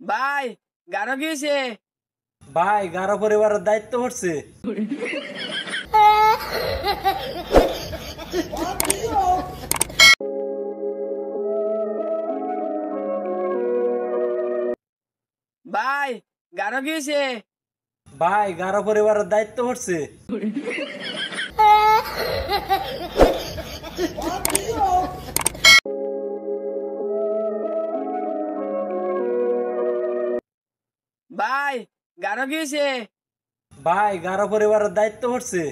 ভাই গারো গিয়েছে। ভাই গারো পরিবারের দায়িত্ব পড়ছে। ভাই গারো গিয়েছে। ভাই গারো পরিবারের দায়িত্ব পড়ছে। ভাই গারো গিয়েছে। ভাই গারো পরিবারের দায়িত্ব পড়ছে।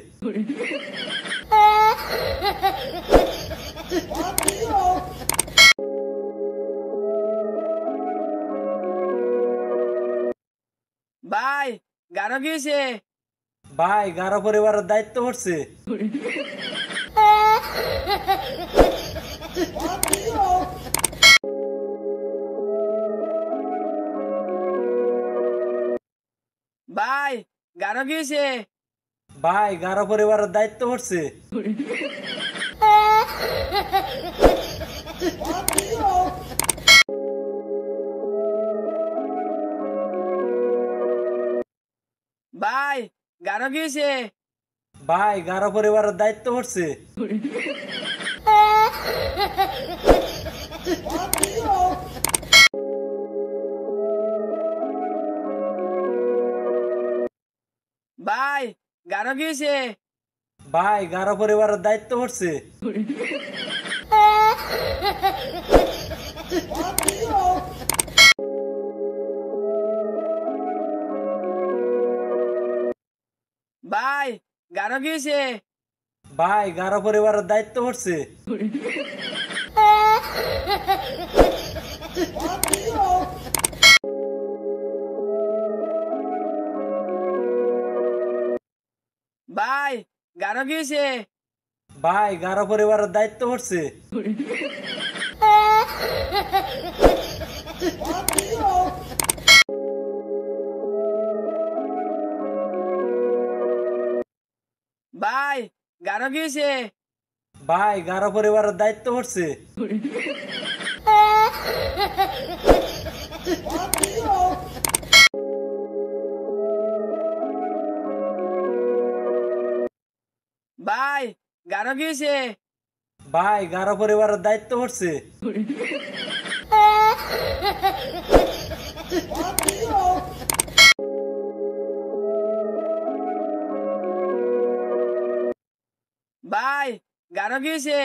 ভাই গারো গিয়েছে। ভাই গারো পরিবারের দায়িত্ব পড়ছে। ভাই গারো গিয়েছে। ভাই গারো পরিবারের দায়িত্ব পড়ছে। ভাই গারো গিয়েছে। ভাই গারো পরিবারের দায়িত্ব পড়ছে। ভাই গারো গিয়েছে। ভাই গারো পরিবারের দায়িত্ব পড়ছে। ভাই গারো গিয়েছে। ভাই গারো পরিবারের দায়িত্ব পড়ছে। ভাই গারো গিয়েছে। ভাই গারো পরিবারের দায়িত্ব পড়ছে। ভাই গারো গিয়েছে। ভাই গারো পরিবারের দায়িত্ব পড়ছে। ভাই গারো গিয়েছে। ভাই গারো পরিবারের দায়িত্ব পড়ছে। ভাই গারো গিয়েছে।